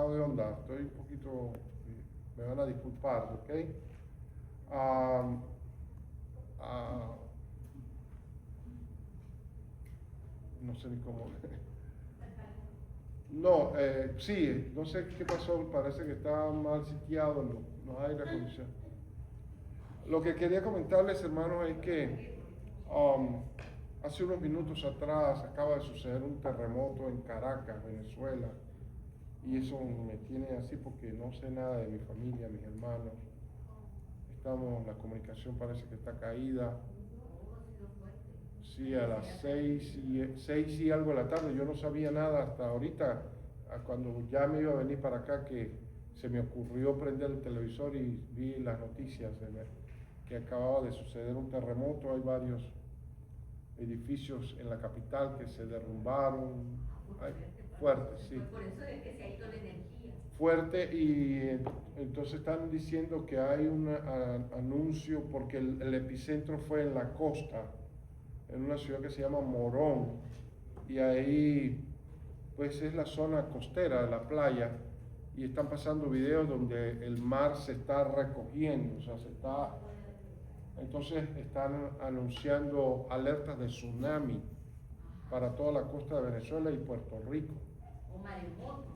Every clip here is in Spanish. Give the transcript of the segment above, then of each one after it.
sacado de onda, estoy un poquito, me van a disculpar, ¿ok? No sé ni cómo. No, sí, no sé qué pasó, parece que está mal sitiado los aire acondicionados. Lo que quería comentarles, hermanos, es que hace unos minutos atrás acaba de suceder un terremoto en Caracas, Venezuela, y eso me tiene así porque no sé nada de mi familia, mis hermanos. La comunicación parece que está caída. Sí, a las 6 y algo de la tarde, yo no sabía nada hasta ahorita, cuando ya me iba a venir para acá, que se me ocurrió prender el televisor y vi las noticias que acababa de suceder un terremoto. Hay varios edificios en la capital que se derrumbaron. Fuerte, sí. Por eso es que se ha ido la energía. Fuerte, y entonces están diciendo que hay un anuncio porque el epicentro fue en la costa, en una ciudad que se llama Morón, y ahí pues es la zona costera de la playa, y están pasando videos donde el mar se está recogiendo, o sea, entonces están anunciando alertas de tsunami para toda la costa de Venezuela y Puerto Rico. O maremoto.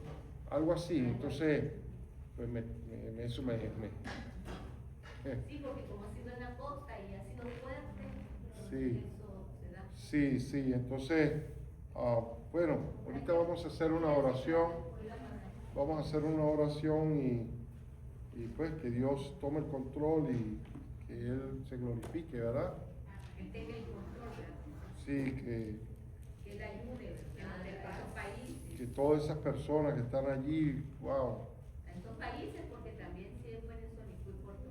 Algo así, entonces pues eso me Sí, porque como ha sido en la costa y ha sido fuerte, sí, eso se da. sí, entonces, bueno, ahorita vamos a hacer una oración, y pues que Dios tome el control y que Él se glorifique, ¿verdad? Que tenga el control, ¿verdad? Sí, Que le ayude, ¿verdad? A esos países. que todas esas personas que están allí, wow. A esos países, porque también si es Venezuela y fue Puerto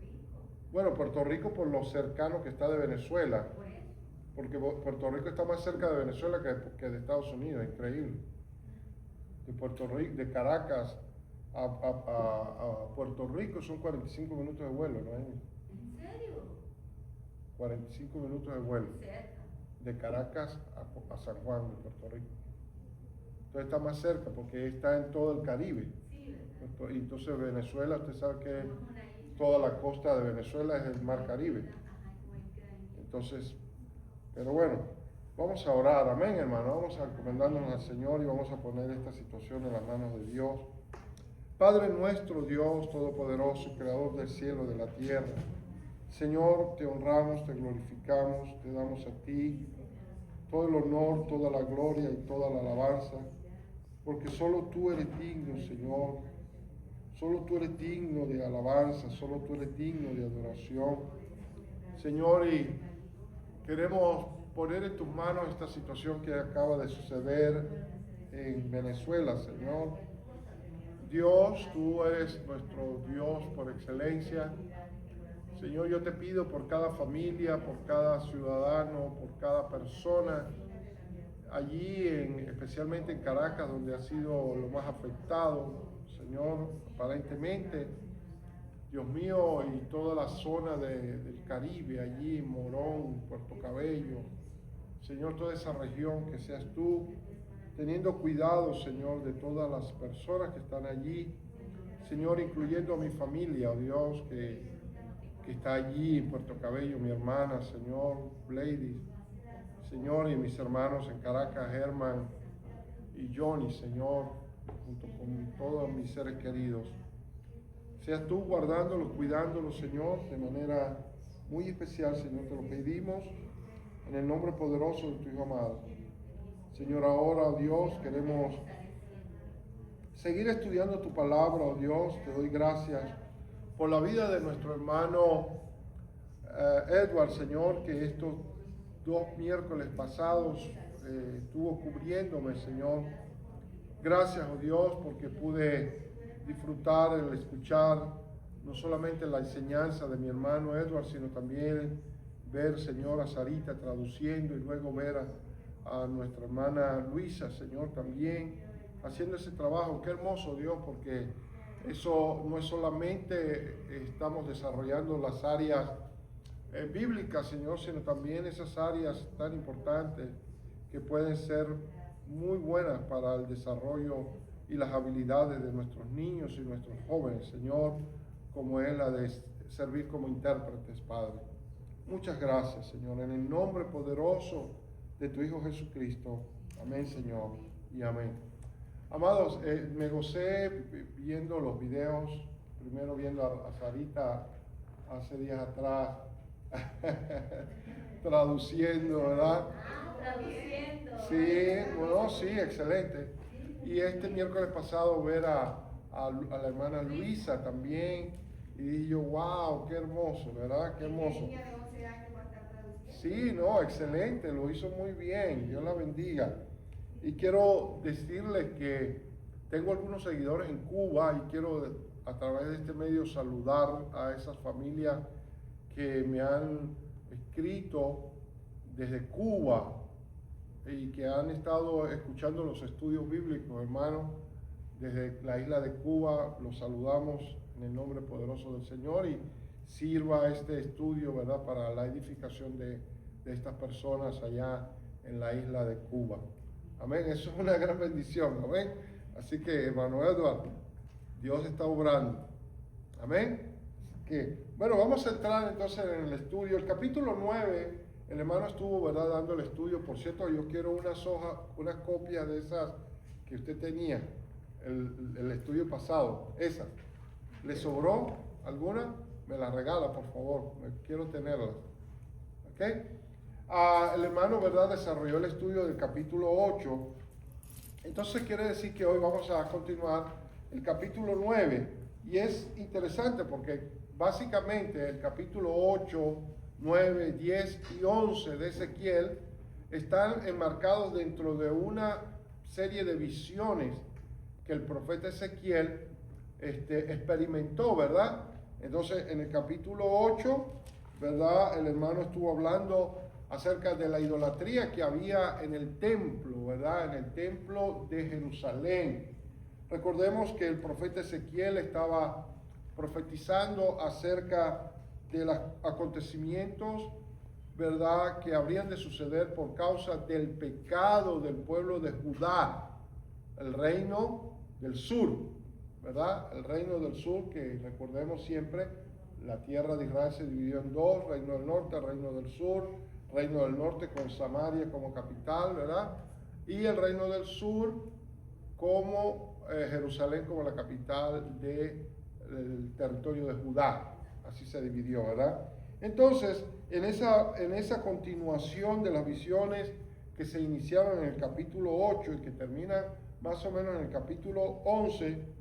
Rico. Bueno, Puerto Rico por lo cercano que está de Venezuela. Por eso. Porque Puerto Rico está más cerca de Venezuela que de Estados Unidos, increíble. De Puerto Rico, de Caracas a Puerto Rico son 45 minutos de vuelo, ¿no? ¿En serio? 45 minutos de vuelo. Cerca. De Caracas a San Juan de Puerto Rico. Entonces está más cerca porque está en todo el Caribe. Sí, ¿verdad? Y entonces Venezuela, usted sabe que toda la costa de Venezuela es el mar Caribe. Entonces, pero bueno, vamos a orar, amén, hermano. Vamos a encomendarnos al Señor y vamos a poner esta situación en las manos de Dios. Padre nuestro, Dios Todopoderoso, Creador del cielo y de la tierra, Señor, te honramos, te glorificamos, te damos a ti todo el honor, toda la gloria y toda la alabanza, porque solo tú eres digno, Señor. Solo tú eres digno de alabanza, solo tú eres digno de adoración. Señor, y queremos poner en tus manos esta situación que acaba de suceder en Venezuela, Señor. Dios, tú eres nuestro Dios por excelencia. Señor, yo te pido por cada familia, por cada ciudadano, por cada persona, allí, especialmente en Caracas, donde ha sido lo más afectado, Señor, aparentemente, Dios mío, y toda la zona del Caribe, allí, Morón, Puerto Cabello, Señor, toda esa región, que seas tú teniendo cuidado, Señor, de todas las personas que están allí, Señor, incluyendo a mi familia, oh Dios, que está allí en Puerto Cabello, mi hermana, Señor, Lady, Señor, y mis hermanos en Caracas, Herman y Johnny, Señor, junto con todos mis seres queridos. Seas tú guardándolos, cuidándolos, Señor, de manera muy especial, Señor, te lo pedimos en el nombre poderoso de tu Hijo amado. Señor, ahora, oh Dios, queremos seguir estudiando tu palabra, oh Dios. Te doy gracias por la vida de nuestro hermano Edward, Señor, que estos 2 miércoles pasados estuvo cubriéndome, Señor. Gracias, oh Dios, porque pude disfrutar el escuchar no solamente la enseñanza de mi hermano Edward, sino también ver, Señor, a Sarita traduciendo, y luego ver a nuestra hermana Luisa, Señor, también haciendo ese trabajo. Qué hermoso, Dios, porque eso no es solamente estamos desarrollando las áreas bíblicas, Señor, sino también esas áreas tan importantes que pueden ser muy buenas para el desarrollo y las habilidades de nuestros niños y nuestros jóvenes, Señor, como es la de servir como intérpretes, Padre. Muchas gracias, Señor, en el nombre poderoso de tu Hijo Jesucristo. Amén, Señor, y amén. Amados, me gocé viendo los videos, primero viendo a Sarita hace días atrás, traduciendo, ¿verdad? Traduciendo. Sí, bueno, sí, excelente. Y este miércoles pasado ver a la hermana Luisa también, y dije yo, wow, qué hermoso, ¿verdad? Qué hermoso. Sí, no, excelente, lo hizo muy bien, Dios la bendiga. Y quiero decirles que tengo algunos seguidores en Cuba y quiero a través de este medio saludar a esas familias que me han escrito desde Cuba y que han estado escuchando los estudios bíblicos, hermanos, desde la isla de Cuba. Los saludamos en el nombre poderoso del Señor y sirva este estudio, ¿verdad?, para la edificación de estas personas allá en la isla de Cuba. Amén, eso es una gran bendición, amén. Así que, hermano Edward, Dios está obrando, amén. Así que, bueno, vamos a entrar entonces en el estudio. El capítulo 9, el hermano estuvo, ¿verdad?, dando el estudio. Por cierto, yo quiero unas copias de esas que usted tenía, el estudio pasado, esas. ¿Le sobró alguna? Me la regala, por favor, quiero tenerlas. ¿Ok? El hermano, ¿verdad?, desarrolló el estudio del capítulo 8. Entonces quiere decir que hoy vamos a continuar el capítulo 9. Y es interesante porque básicamente el capítulo 8, 9, 10 y 11 de Ezequiel están enmarcados dentro de una serie de visiones que el profeta Ezequiel experimentó, ¿verdad? Entonces, en el capítulo 8, ¿verdad?, el hermano estuvo hablando acerca de la idolatría que había en el templo, ¿verdad?, en el templo de Jerusalén. Recordemos que el profeta Ezequiel estaba profetizando acerca de los acontecimientos, ¿verdad?, que habrían de suceder por causa del pecado del pueblo de Judá, el reino del sur, ¿verdad? El reino del sur, que recordemos siempre, la tierra de Israel se dividió en dos, reino del norte, reino del sur, reino del norte con Samaria como capital, ¿verdad? Y el reino del sur como Jerusalén como la capital del territorio de Judá. Así se dividió, ¿verdad? Entonces, en esa continuación de las visiones que se iniciaron en el capítulo 8 y que terminan más o menos en el capítulo 11,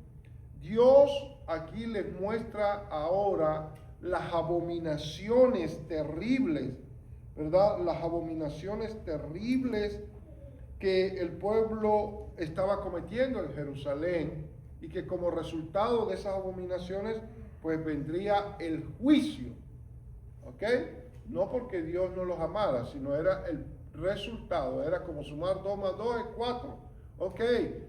Dios aquí les muestra ahora las abominaciones terribles, ¿verdad? Las abominaciones terribles que el pueblo estaba cometiendo en Jerusalén y que como resultado de esas abominaciones pues vendría el juicio, ¿ok? No porque Dios no los amara, sino era el resultado, era como sumar 2 más 2 es 4, ¿ok?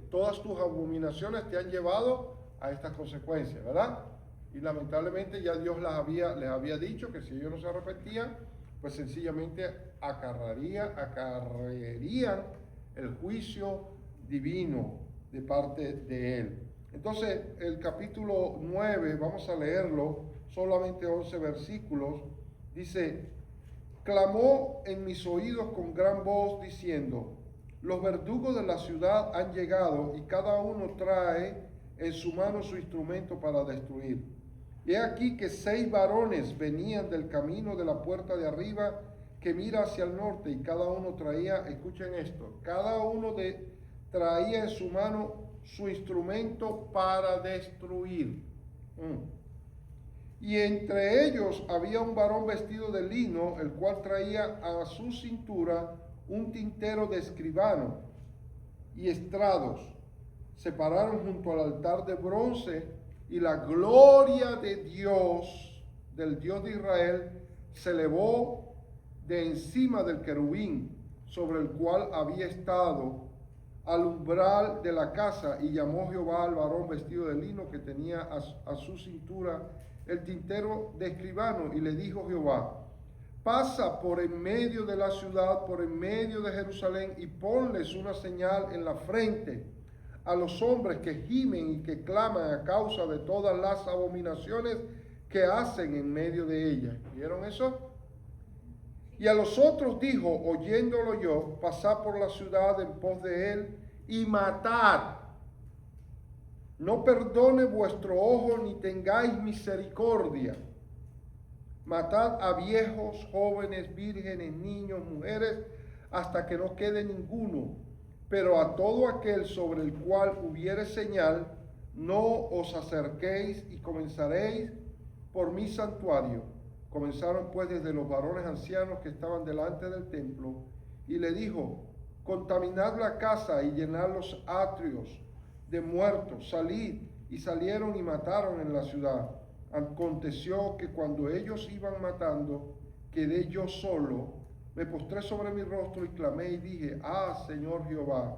Todas tus abominaciones te han llevado a estas consecuencias, ¿verdad? Y lamentablemente ya Dios les había dicho que si ellos no se arrepentían, pues sencillamente acarrearían el juicio divino de parte de Él. Entonces, el capítulo 9, vamos a leerlo, solamente 11 versículos, dice: clamó en mis oídos con gran voz diciendo: los verdugos de la ciudad han llegado y cada uno trae en su mano su instrumento para destruir. He aquí que 6 varones venían del camino de la puerta de arriba que mira hacia el norte, y cada uno traía, escuchen esto, cada uno traía en su mano su instrumento para destruir. Y entre ellos había un varón vestido de lino, el cual traía a su cintura un tintero de escribano y estrados. Se pararon junto al altar de bronce, y la gloria de Dios, del Dios de Israel, se elevó de encima del querubín sobre el cual había estado al umbral de la casa, y llamó Jehová al varón vestido de lino que tenía a su cintura el tintero de escribano, y le dijo Jehová: pasa por en medio de la ciudad, por en medio de Jerusalén, y ponles una señal en la frente, a los hombres que gimen y que claman a causa de todas las abominaciones que hacen en medio de ella. ¿Vieron eso? Y a los otros dijo, oyéndolo yo, pasad por la ciudad en pos de él y matad. No perdone vuestro ojo ni tengáis misericordia. Matad a viejos, jóvenes, vírgenes, niños, mujeres, hasta que no quede ninguno. Pero a todo aquel sobre el cual hubiere señal, no os acerquéis y comenzaréis por mi santuario. Comenzaron pues desde los varones ancianos que estaban delante del templo, y le dijo, contaminad la casa y llenad los atrios de muertos, salid. Y salieron y mataron en la ciudad. Aconteció que cuando ellos iban matando, quedé yo solo, me postré sobre mi rostro y clamé y dije, Señor Jehová,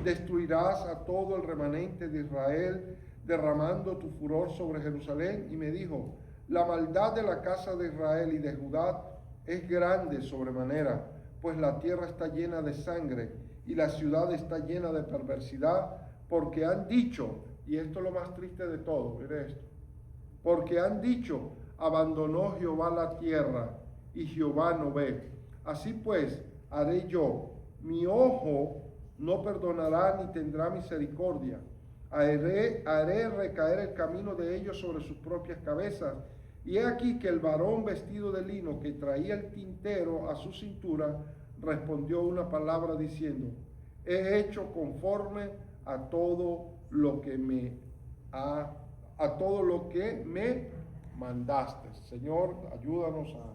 destruirás a todo el remanente de Israel, derramando tu furor sobre Jerusalén. Y me dijo, la maldad de la casa de Israel y de Judá es grande sobremanera, pues la tierra está llena de sangre y la ciudad está llena de perversidad, porque han dicho, y esto es lo más triste de todo, mire esto, porque han dicho, abandonó Jehová la tierra y Jehová no ve. Así pues, haré yo, mi ojo no perdonará ni tendrá misericordia. Haré recaer el camino de ellos sobre sus propias cabezas. Y he aquí que el varón vestido de lino que traía el tintero a su cintura respondió una palabra diciendo, he hecho conforme a todo lo que me mandaste. Señor, ayúdanos a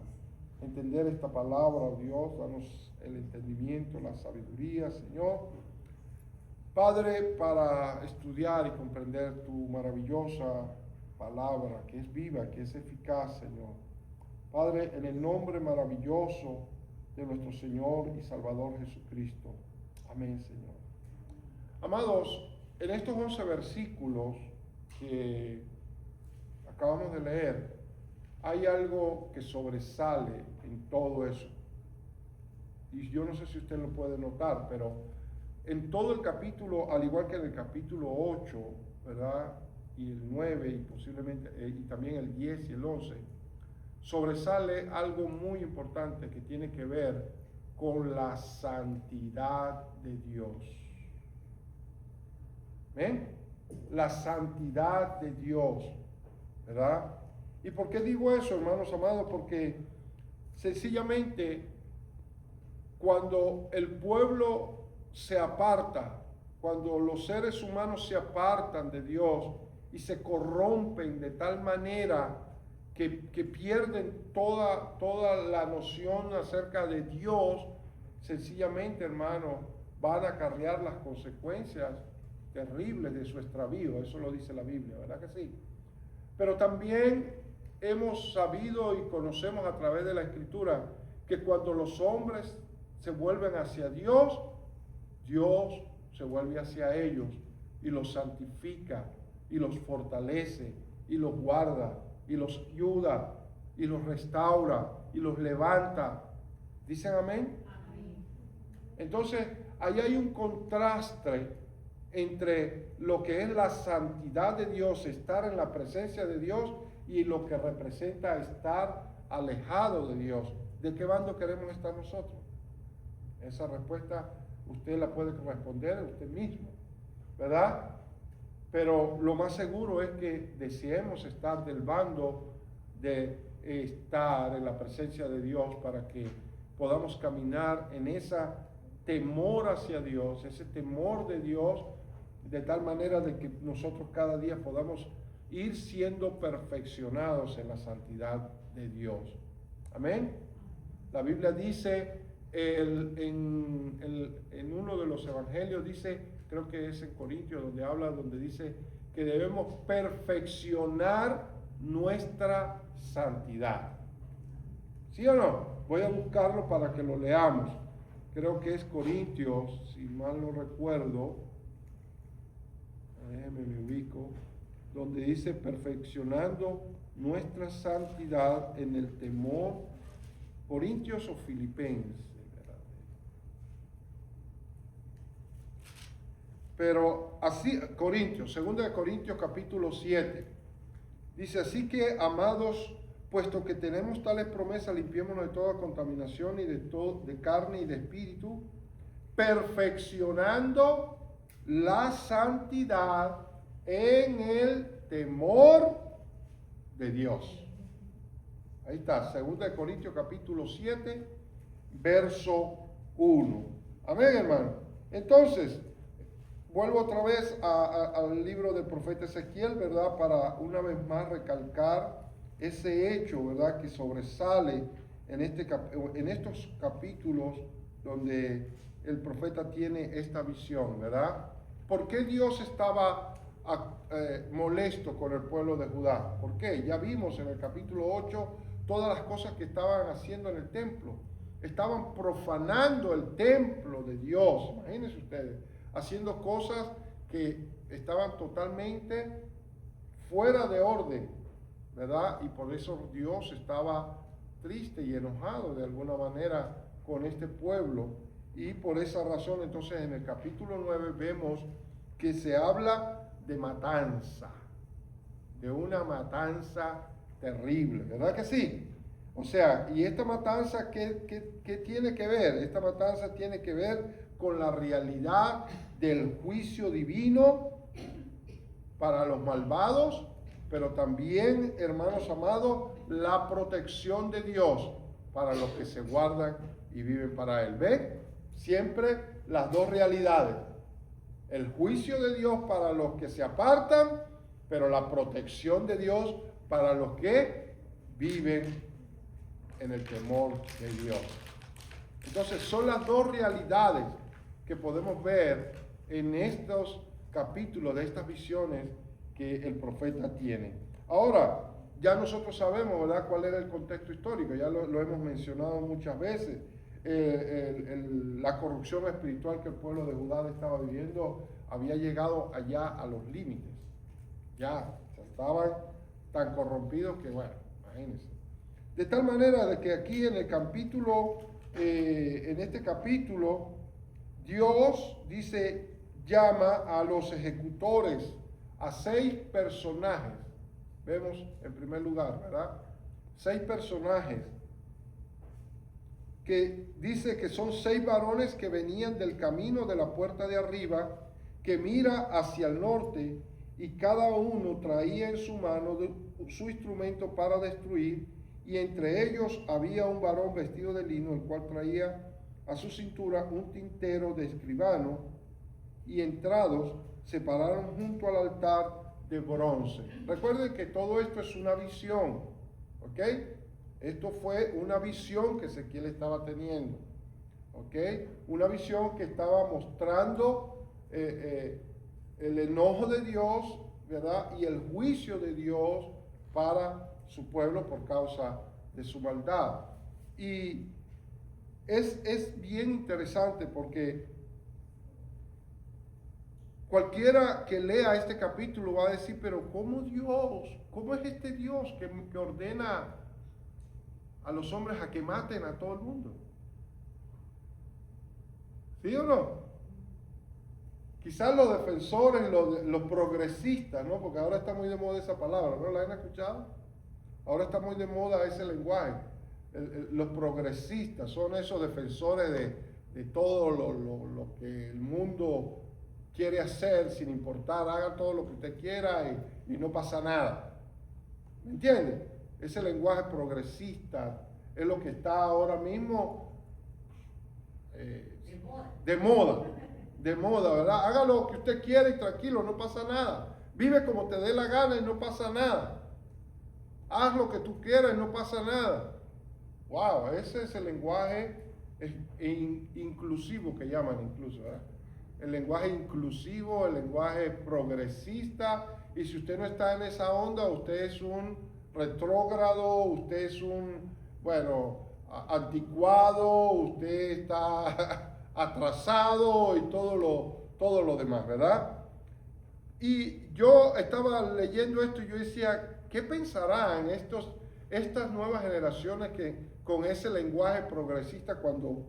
entender esta palabra, oh Dios, danos el entendimiento, la sabiduría, Señor. Padre, para estudiar y comprender tu maravillosa palabra, que es viva, que es eficaz, Señor. Padre, en el nombre maravilloso de nuestro Señor y Salvador Jesucristo. Amén, Señor. Amados, en estos 11 versículos que acabamos de leer, hay algo que sobresale en todo eso. Y yo no sé si usted lo puede notar, pero en todo el capítulo, al igual que en el capítulo 8, ¿verdad? Y el 9, y posiblemente, y también el 10 y el 11, sobresale algo muy importante que tiene que ver con la santidad de Dios. ¿Ven? La santidad de Dios, ¿verdad? ¿Y por qué digo eso, hermanos amados? Porque sencillamente cuando el pueblo se aparta, cuando los seres humanos se apartan de Dios y se corrompen de tal manera que pierden toda la noción acerca de Dios, sencillamente, hermano, van a acarrear las consecuencias terribles de su extravío. Eso lo dice la Biblia, ¿verdad que sí? Pero también hemos sabido y conocemos a través de la Escritura que cuando los hombres se vuelven hacia Dios, Dios se vuelve hacia ellos y los santifica y los fortalece y los guarda y los ayuda y los restaura y los levanta. ¿Dicen amén? Amén. Entonces, ahí hay un contraste entre lo que es la santidad de Dios, estar en la presencia de Dios, y lo que representa estar alejado de Dios. ¿De qué bando queremos estar nosotros? Esa respuesta usted la puede responder usted mismo, ¿verdad? Pero lo más seguro es que deseemos estar del bando de estar en la presencia de Dios, para que podamos caminar en ese temor hacia Dios, ese temor de Dios, de tal manera de que nosotros cada día podamos ir siendo perfeccionados en la santidad de Dios. Amén. La Biblia dice, en uno de los evangelios dice, creo que es en Corintios donde dice que debemos perfeccionar nuestra santidad. ¿Sí o no? Voy a buscarlo para que lo leamos. Creo que es Corintios, si mal no recuerdo. Me ubico. Donde dice perfeccionando nuestra santidad en el temor. Corintios o Filipenses. Pero así, Corintios, 2 Corintios capítulo 7, dice, así que, amados, puesto que tenemos tales promesas, limpiémonos de toda contaminación y de carne y de espíritu, perfeccionando la santidad en el temor de Dios. Ahí está, 2 Corintios capítulo 7, verso 1. Amén, hermano. Entonces, vuelvo otra vez al libro del profeta Ezequiel, ¿verdad? Para una vez más recalcar ese hecho, ¿verdad? Que sobresale en estos capítulos donde el profeta tiene esta visión, ¿verdad? ¿Por qué Dios estaba molesto con el pueblo de Judá? ¿Por qué? Ya vimos en el capítulo 8 todas las cosas que estaban haciendo en el templo. Estaban profanando el templo de Dios, imagínense ustedes, haciendo cosas que estaban totalmente fuera de orden, ¿verdad? Y por eso Dios estaba triste y enojado de alguna manera con este pueblo. Y por esa razón, entonces, en el capítulo 9 vemos que se habla de matanza, de una matanza terrible, ¿verdad que sí? O sea, ¿y esta matanza qué tiene que ver? Esta matanza tiene que ver con la realidad del juicio divino para los malvados, pero también, hermanos amados, la protección de Dios para los que se guardan y viven para Él. ¿Ven? Siempre las dos realidades. El juicio de Dios para los que se apartan, pero la protección de Dios para los que viven en el temor de Dios. Entonces son las dos realidades que podemos ver en estos capítulos de estas visiones que el profeta tiene. Ahora, ya nosotros sabemos, ¿verdad?, cuál era el contexto histórico, ya lo hemos mencionado muchas veces. La corrupción espiritual que el pueblo de Judá estaba viviendo había llegado allá a los límites. Ya estaban tan corrompidos que, bueno, imagínense. De tal manera de que aquí en el capítulo, en este capítulo, Dios dice, llama a los ejecutores, a 6 personajes. Vemos en primer lugar, ¿verdad? 6 personajes que dice que son 6 varones que venían del camino de la puerta de arriba, que mira hacia el norte, y cada uno traía en su mano su instrumento para destruir, y entre ellos había un varón vestido de lino, el cual traía a su cintura un tintero de escribano, y entrados se pararon junto al altar de bronce. Recuerden que todo esto es una visión, ¿ok? Esto fue una visión que Ezequiel estaba teniendo, ¿ok? Una visión que estaba mostrando el enojo de Dios, ¿verdad? Y el juicio de Dios para su pueblo por causa de su maldad. Y es bien interesante porque cualquiera que lea este capítulo va a decir, pero ¿cómo Dios? ¿Cómo es este Dios que ordena a los hombres a que maten a todo el mundo? ¿Sí o no? Quizás los defensores, los progresistas, ¿no? Porque ahora está muy de moda esa palabra, ¿no? ¿La han escuchado? Ahora está muy de moda ese lenguaje. Los progresistas son esos defensores de todo lo que el mundo quiere hacer sin importar, haga todo lo que usted quiera y no pasa nada. ¿Me entiende? Ese lenguaje progresista es lo que está ahora mismo de moda, ¿verdad? Haga lo que usted quiera y tranquilo, no pasa nada. Vive como te dé la gana y no pasa nada. Haz lo que tú quieras y no pasa nada. Wow, ese es el lenguaje inclusivo que llaman incluso, ¿verdad? El lenguaje inclusivo, el lenguaje progresista. Y si usted no está en esa onda, usted es un retrógrado, usted es un, bueno, anticuado, usted está atrasado y todo lo demás, ¿verdad? Y yo estaba leyendo esto y yo decía, ¿qué pensarán estas nuevas generaciones que con ese lenguaje progresista cuando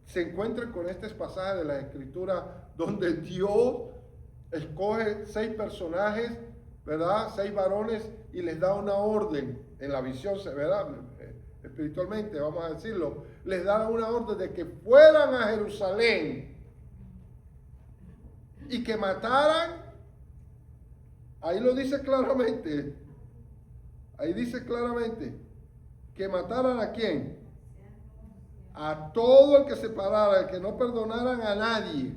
se encuentren con este pasaje de la Escritura donde Dios escoge 6 personajes, ¿verdad? 6 varones y les da una orden en la visión, ¿verdad? Espiritualmente, vamos a decirlo, les da una orden de que fueran a Jerusalén y que mataran. Ahí lo dice claramente. Ahí dice claramente que mataran ¿a quién? A todo el que se parara, el que no perdonaran a nadie.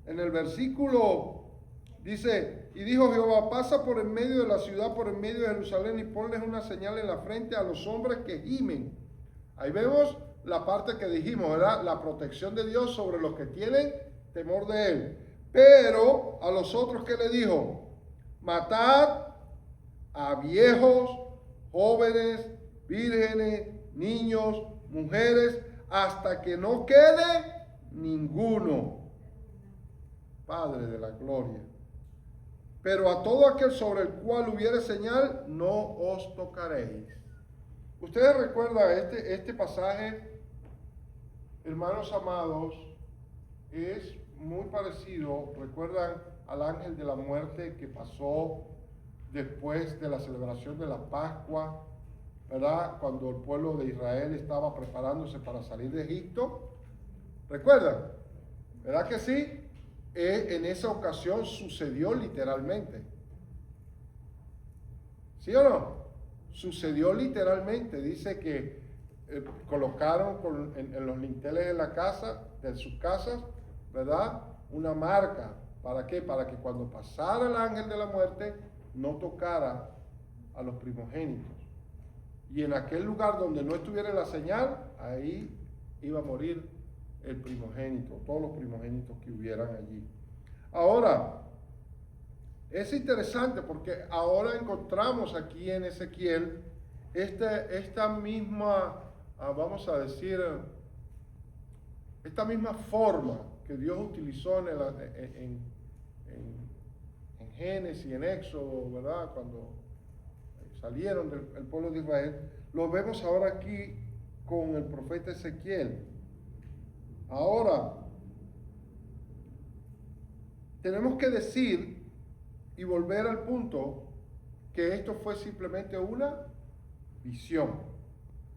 En el versículo dice, y dijo Jehová, pasa por en medio de la ciudad, por en medio de Jerusalén, y ponles una señal en la frente a los hombres que gimen. Ahí vemos la parte que dijimos, ¿verdad? La protección de Dios sobre los que tienen temor de Él. Pero a los otros, ¿qué le dijo? Matad a viejos, jóvenes, vírgenes, niños, mujeres, hasta que no quede ninguno. Padre de la gloria. Pero a todo aquel sobre el cual hubiere señal, no os tocaréis. Ustedes recuerdan este pasaje, hermanos amados, es muy parecido, recuerdan al ángel de la muerte que pasó después de la celebración de la Pascua, ¿verdad? Cuando el pueblo de Israel estaba preparándose para salir de Egipto. ¿Recuerdan? ¿Verdad que sí? En esa ocasión sucedió literalmente. ¿Sí o no? Sucedió literalmente. Dice que colocaron en los linteles de la casa, de sus casas, ¿verdad? Una marca. ¿Para qué? Para que cuando pasara el ángel de la muerte no tocara a los primogénitos. Y en aquel lugar donde no estuviera la señal, ahí iba a morir el primogénito, todos los primogénitos que hubieran allí. Ahora, es interesante porque ahora encontramos aquí en Ezequiel esta misma, vamos a decir, esta misma forma que Dios utilizó en Génesis, en Éxodo, ¿verdad? Cuando salieron del pueblo de Israel, lo vemos ahora aquí con el profeta Ezequiel. Ahora, tenemos que decir y volver al punto que esto fue simplemente una visión.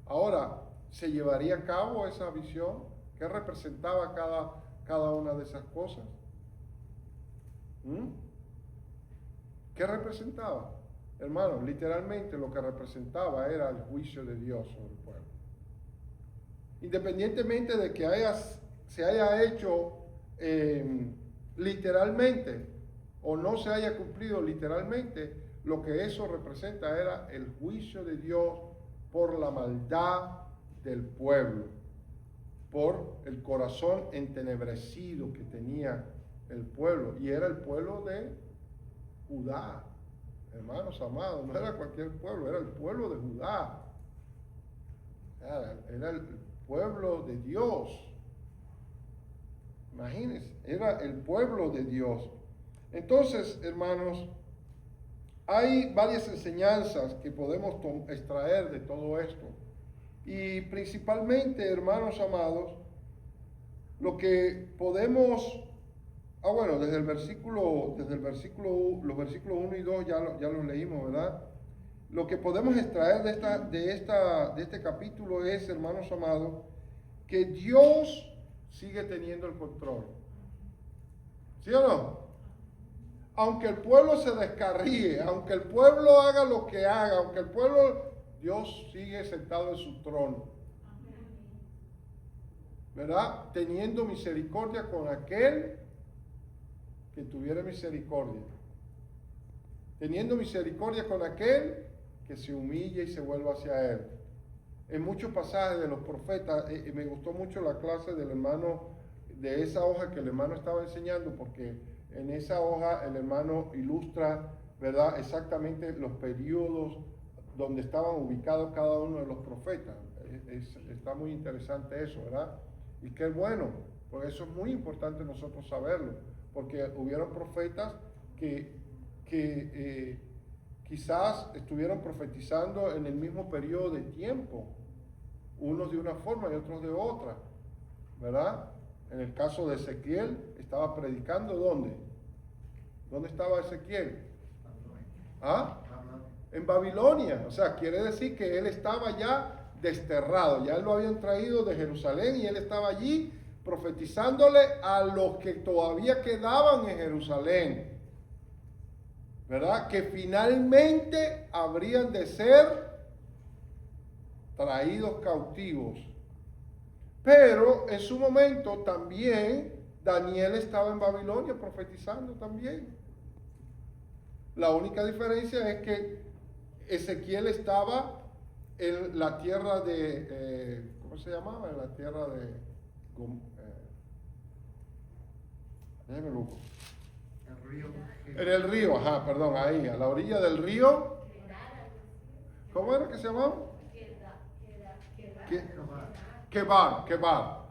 Ahora, ¿se llevaría a cabo esa visión? ¿Qué representaba cada una de esas cosas? ¿Qué representaba? Hermanos, literalmente lo que representaba era el juicio de Dios sobre el pueblo. Independientemente de que se haya hecho literalmente o no se haya cumplido literalmente, lo que eso representa era el juicio de Dios por la maldad del pueblo, por el corazón entenebrecido que tenía el pueblo, y era el pueblo de Judá. Hermanos amados, no era cualquier pueblo, era el pueblo de Judá. Era el pueblo de Dios. Imagínense, era el pueblo de Dios. Entonces, hermanos, hay varias enseñanzas que podemos extraer de todo esto. Y principalmente, hermanos amados, lo que podemos... bueno, desde el versículo, los versículos 1 y 2 ya los leímos, ¿verdad? Lo que podemos extraer de este capítulo es, hermanos amados, que Dios sigue teniendo el control. ¿Sí o no? Aunque el pueblo se descarríe, aunque el pueblo haga lo que haga, aunque el pueblo, Dios sigue sentado en su trono. ¿Verdad? Teniendo misericordia con aquel que tuviera misericordia. Teniendo misericordia con aquel que se humille y se vuelva hacia él. En muchos pasajes de los profetas, me gustó mucho la clase del hermano, de esa hoja que el hermano estaba enseñando, porque en esa hoja el hermano ilustra, ¿verdad?, exactamente los periodos donde estaban ubicados cada uno de los profetas. Está muy interesante eso, ¿verdad? Y qué bueno, porque eso es muy importante nosotros saberlo, porque hubieron profetas que quizás estuvieron profetizando en el mismo periodo de tiempo, unos de una forma y otros de otra, ¿verdad? En el caso de Ezequiel, estaba predicando ¿dónde? ¿Dónde estaba Ezequiel? ¿Ah? En Babilonia. O sea, quiere decir que él estaba ya desterrado. Ya lo habían traído de Jerusalén y él estaba allí profetizándole a los que todavía quedaban en Jerusalén, ¿verdad? Que finalmente habrían de ser traídos cautivos. Pero en su momento también Daniel estaba en Babilonia profetizando también. La única diferencia es que Ezequiel estaba en la tierra de, ¿cómo se llamaba? En la tierra de, déjeme loco. El río. En el río, ajá, perdón, ahí, a la orilla del río. ¿Cómo era que se llamaba? Quebar,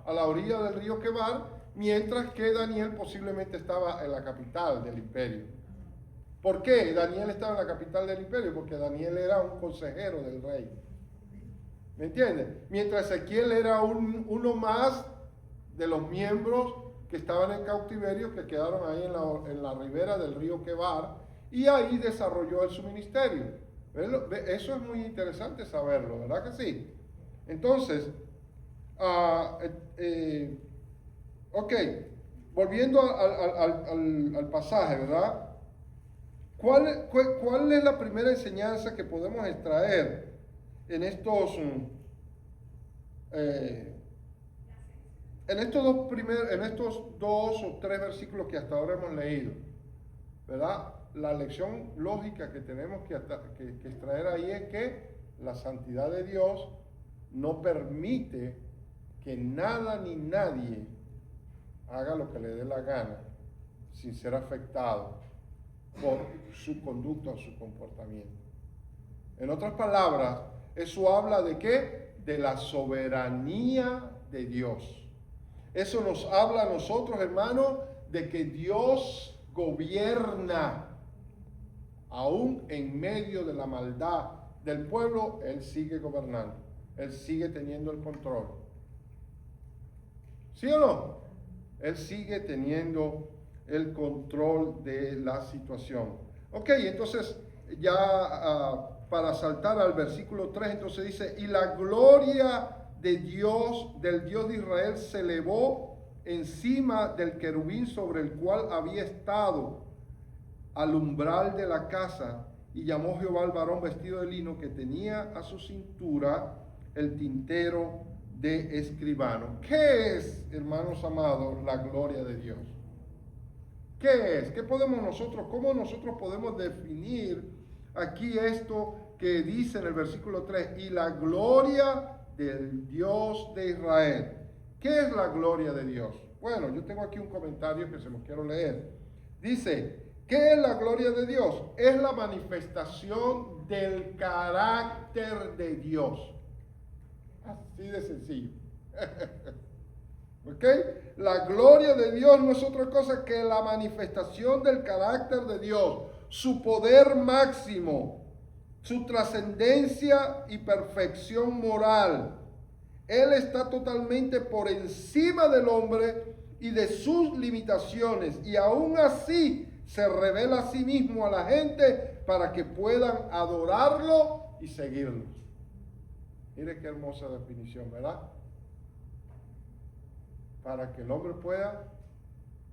a la orilla del río Quebar, mientras que Daniel posiblemente estaba en la capital del imperio. ¿Por qué Daniel estaba en la capital del imperio? Porque Daniel era un consejero del rey. ¿Me entiendes? Mientras Ezequiel era uno más de los miembros que estaban en cautiverio, que quedaron ahí en la ribera del río Quebar, y ahí desarrolló su ministerio. Eso es muy interesante saberlo, ¿verdad que sí? Entonces, ok, volviendo al pasaje, ¿verdad? ¿Cuál es la primera enseñanza que podemos extraer en estos dos o tres versículos que hasta ahora hemos leído? ¿Verdad? La lección lógica que tenemos que extraer ahí es que la santidad de Dios no permite que nada ni nadie haga lo que le dé la gana sin ser afectado por su conducta o su comportamiento. En otras palabras, eso habla de ¿qué? De la soberanía de Dios. Eso nos habla a nosotros, hermanos, de que Dios gobierna aún en medio de la maldad del pueblo. Él sigue gobernando, Él sigue teniendo el control. ¿Sí o no? Él sigue teniendo el control de la situación. Ok, entonces ya para saltar al versículo 3, entonces dice, y la gloria de Dios, del Dios de Israel, se elevó encima del querubín sobre el cual había estado al umbral de la casa, y llamó Jehová al varón vestido de lino que tenía a su cintura el tintero de escribano. ¿Qué es, hermanos amados, la gloria de Dios? ¿Qué es? ¿Cómo nosotros podemos definir aquí esto que dice en el versículo 3? Y la gloria del Dios de Israel. ¿Qué es la gloria de Dios? Bueno, yo tengo aquí un comentario que se los quiero leer. Dice, ¿qué es la gloria de Dios? Es la manifestación del carácter de Dios. Así de sencillo. ¿Ok? La gloria de Dios no es otra cosa que la manifestación del carácter de Dios, su poder máximo, su trascendencia y perfección moral. Él está totalmente por encima del hombre y de sus limitaciones, y aún así se revela a sí mismo a la gente para que puedan adorarlo y seguirlo. Mire qué hermosa definición, ¿verdad? Para que el hombre pueda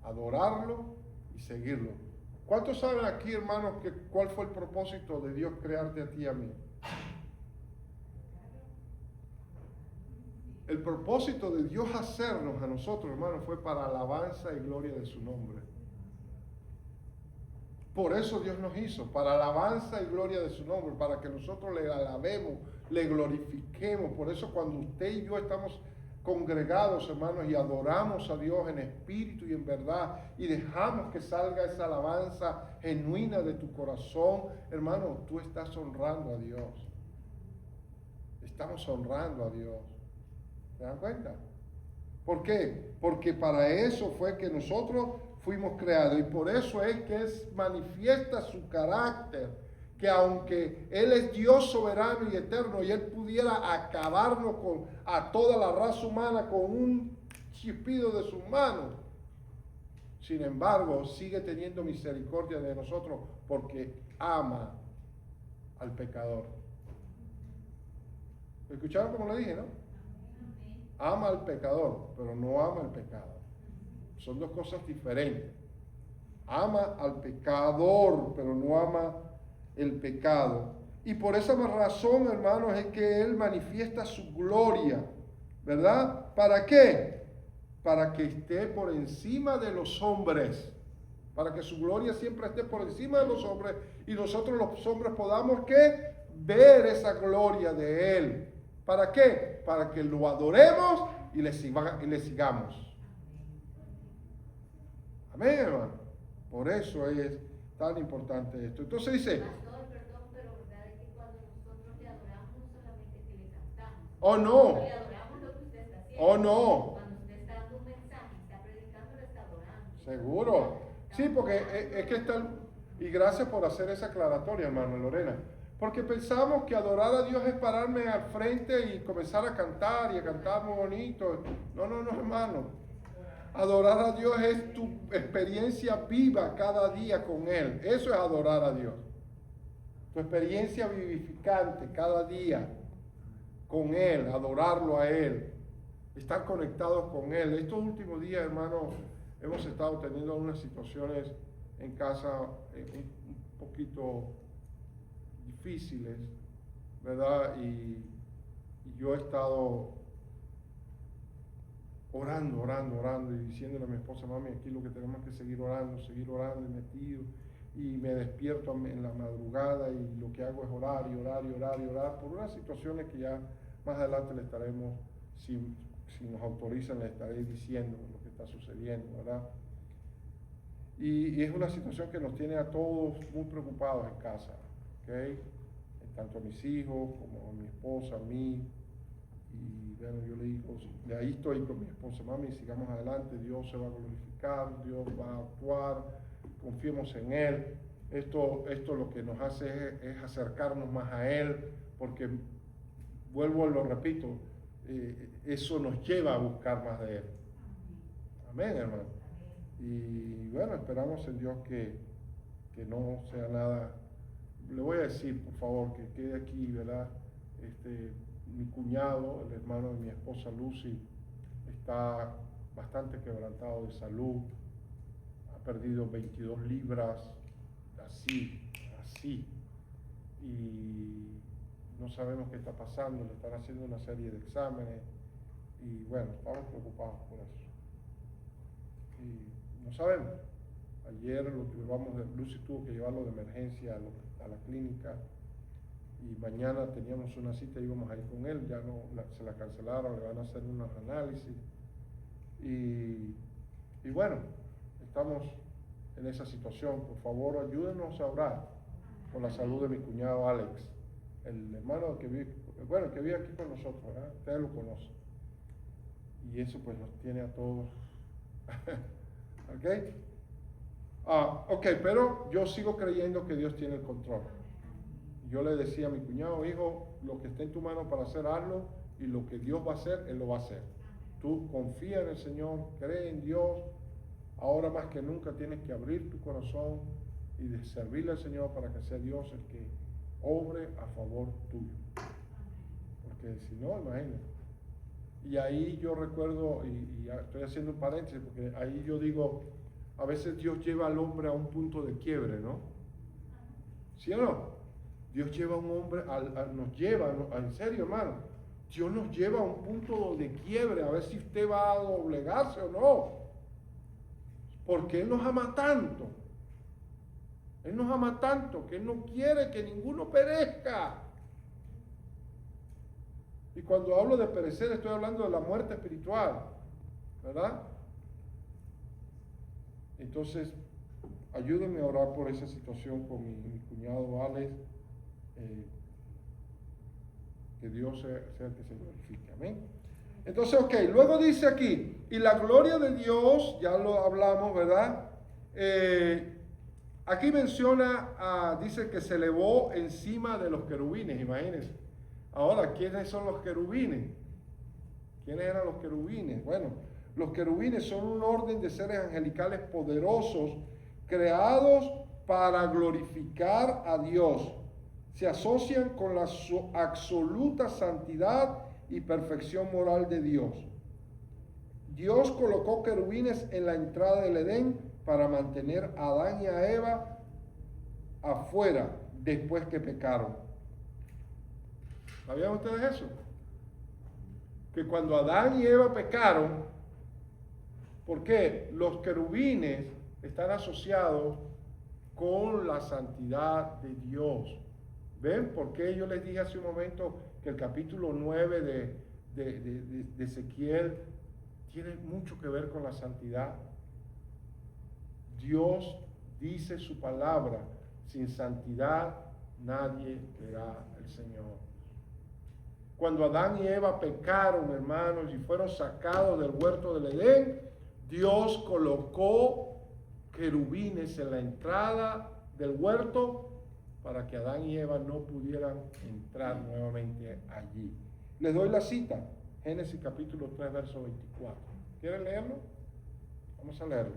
adorarlo y seguirlo. ¿Cuántos saben aquí, hermanos, cuál fue el propósito de Dios crearte a ti y a mí? El propósito de Dios hacernos a nosotros, hermanos, fue para alabanza y gloria de su nombre. Por eso Dios nos hizo, para alabanza y gloria de su nombre, para que nosotros le alabemos, le glorifiquemos. Por eso cuando usted y yo estamos congregados, hermanos, y adoramos a Dios en espíritu y en verdad, y dejamos que salga esa alabanza genuina de tu corazón, hermano, tú estás honrando a Dios. Estamos honrando a Dios. ¿Se dan cuenta? ¿Por qué? Porque para eso fue que nosotros fuimos creados, y por eso es que manifiesta su carácter, que aunque Él es Dios soberano y eterno, y Él pudiera acabarnos a toda la raza humana con un chispido de sus manos, Sin embargo, sigue teniendo misericordia de nosotros porque ama al pecador. ¿Escucharon como le dije, no? Ama al pecador, pero no ama el pecado. Son dos cosas diferentes. Ama al pecador, pero no ama el pecado. Y por esa razón, hermanos, es que Él manifiesta su gloria, ¿verdad? ¿Para qué? Para que esté por encima de los hombres, para que su gloria siempre esté por encima de los hombres y nosotros los hombres podamos ¿qué? Ver esa gloria de Él. ¿Para qué? Para que lo adoremos y le sigamos. Amén, hermano. Por eso es tan importante esto. Entonces dice, Pastor, perdón, pero verdad es que cuando nosotros le adoramos no solamente que le cantamos. oh no, Le adoramos lo que usted está haciendo. oh no. Cuando usted está dando un mensaje, está predicando, le está adorando. Seguro. Sí, porque es que está, y gracias por hacer esa aclaratoria, hermano Lorena. Porque pensamos que adorar a Dios es pararme al frente y comenzar a cantar y a cantar muy bonito. No, no, no, hermano. Adorar a Dios es tu experiencia viva cada día con Él. Eso es adorar a Dios. Tu experiencia vivificante cada día con Él, adorarlo a Él, estar conectados con Él. Estos últimos días, hermano, hemos estado teniendo unas situaciones en casa un poquito difíciles, ¿verdad? Y yo he estado orando y diciéndole a mi esposa, mami, aquí lo que tenemos que seguir orando y metido. Y me despierto en la madrugada y lo que hago es orar por unas situaciones que ya más adelante le estaremos, si nos autorizan, le estaré diciendo lo que está sucediendo, ¿verdad? Y es una situación que nos tiene a todos muy preocupados en casa, ¿ok? Tanto a mis hijos como a mi esposa, a mí. Y bueno, yo le digo, de ahí estoy con mi esposa, mami, sigamos adelante, Dios se va a glorificar, Dios va a actuar, confiemos en Él. Esto lo que nos hace es acercarnos más a Él, porque, vuelvo y lo repito, eso nos lleva a buscar más de Él. Amén, hermano. Y bueno, esperamos en Dios que no sea nada. Le voy a decir, por favor, que quede aquí, ¿verdad? Mi cuñado, el hermano de mi esposa Lucy, está bastante quebrantado de salud. Ha perdido 22 libras, así. Y no sabemos qué está pasando, le están haciendo una serie de exámenes. Y bueno, estamos preocupados por eso. Y no sabemos. Ayer Lucy tuvo que llevarlo de emergencia a la clínica y mañana teníamos una cita, íbamos a ir con él, ya no, se la cancelaron, le van a hacer unos análisis y bueno, estamos en esa situación. Por favor, ayúdenos a orar por la salud de mi cuñado Alex, el hermano que vive aquí con nosotros, ¿verdad? Ustedes lo conocen. Y eso pues nos tiene a todos. ¿Ok? Pero yo sigo creyendo que Dios tiene el control. Yo le decía a mi cuñado, hijo, lo que esté en tu mano para hacer, hazlo, y lo que Dios va a hacer, Él lo va a hacer. Tú confía en el Señor, cree en Dios. Ahora más que nunca tienes que abrir tu corazón y de servirle al Señor para que sea Dios el que obre a favor tuyo. Porque si no, imagínate. Y ahí yo recuerdo, y estoy haciendo un paréntesis, porque ahí yo digo, a veces Dios lleva al hombre a un punto de quiebre, ¿no? ¿Sí o no? Dios lleva a un hombre, nos lleva, en serio, hermano, Dios nos lleva a un punto de quiebre, a ver si usted va a doblegarse o no. Porque Él nos ama tanto. Él nos ama tanto que Él no quiere que ninguno perezca. Y cuando hablo de perecer, estoy hablando de la muerte espiritual, ¿verdad? Entonces, ayúdenme a orar por esa situación con mi cuñado Alex. Que Dios sea el que se glorifique. Amén. Entonces, ok, luego dice aquí, y la gloria de Dios, ya lo hablamos, ¿verdad? Aquí menciona, dice que se elevó encima de los querubines, imagínense. Ahora, ¿quiénes son los querubines? ¿Quiénes eran los querubines? Bueno, Los querubines son un orden de seres angelicales poderosos, creados para glorificar a Dios. Se asocian con la absoluta santidad y perfección moral de Dios. Dios colocó querubines en la entrada del Edén para mantener a Adán y a Eva afuera después que pecaron. ¿Sabían ustedes eso? Que cuando Adán y Eva pecaron, ¿por qué? Los querubines están asociados con la santidad de Dios. ¿Ven? ¿Por qué yo les dije hace un momento que el capítulo 9 de Ezequiel tiene mucho que ver con la santidad? Dios dice su palabra: sin santidad nadie verá al Señor. Cuando Adán y Eva pecaron, hermanos, y fueron sacados del huerto del Edén, Dios colocó querubines en la entrada del huerto para que Adán y Eva no pudieran entrar nuevamente allí. Les doy la cita, Génesis capítulo 3, verso 24. ¿Quieren leerlo? Vamos a leerlo.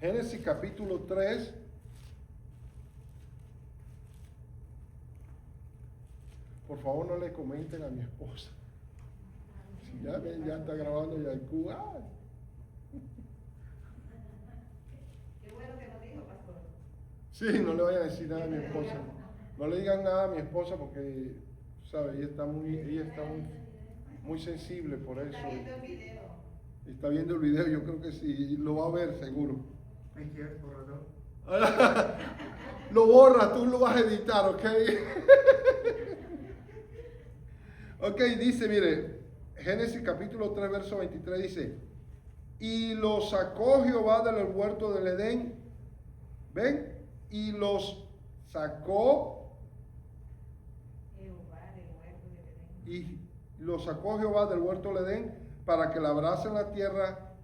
Génesis capítulo 3. Por favor, no le comenten a mi esposa. Si ya ven, ya está grabando ya el Cuba. Qué bueno que nos dijo, pastor. Sí, no le vayan a decir nada a mi esposa. No le digan nada a mi esposa porque, ¿sabe? Ella está muy sensible por eso. Está viendo el video. Está viendo el video, yo creo que sí, lo va a ver seguro. ¿Me quieres borrador? Lo borra, tú lo vas a editar, ¿ok? Ok, dice, mire, Génesis capítulo 3, verso 23 dice: y los sacó Jehová del huerto del Edén, ¿ven? Y los sacó, y los sacó Jehová del huerto del Edén para que labrasen la tierra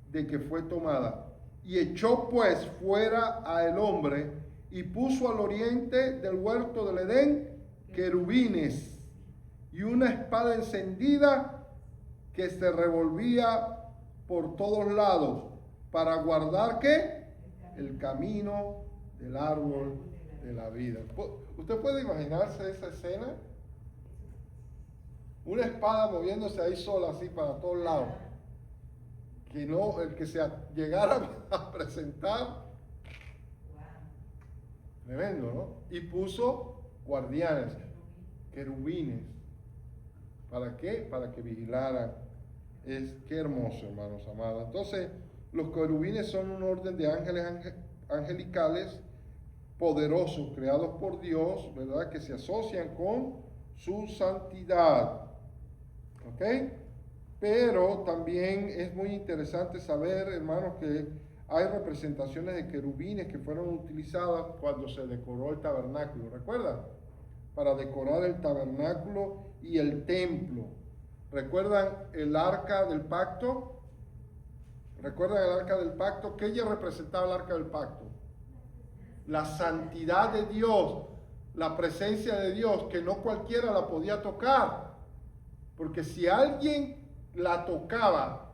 de que fue tomada. Y echó pues fuera al hombre y puso al oriente del huerto del Edén querubines y una espada encendida que se revolvía por todos lados para guardar ¿qué? El camino del árbol de la vida. ¿Usted puede imaginarse esa escena? Una espada moviéndose ahí sola, así para todos lados. Que no, el que se llegara a presentar. Tremendo, ¿no? Y puso guardianes, querubines. ¿Para qué? Para que vigilaran. Qué hermoso, hermanos amados. Entonces, los querubines son un orden de ángeles angelicales poderosos, creados por Dios, ¿verdad? Que se asocian con su santidad. ¿Ok? Pero también es muy interesante saber, hermanos, que hay representaciones de querubines que fueron utilizadas cuando se decoró el tabernáculo. ¿Recuerdan? Para decorar el tabernáculo y el templo. ¿Recuerdan el arca del pacto? ¿Recuerdan el arca del pacto? ¿Qué ella representaba el arca del pacto? La santidad de Dios, la presencia de Dios, que no cualquiera la podía tocar. Porque si alguien la tocaba,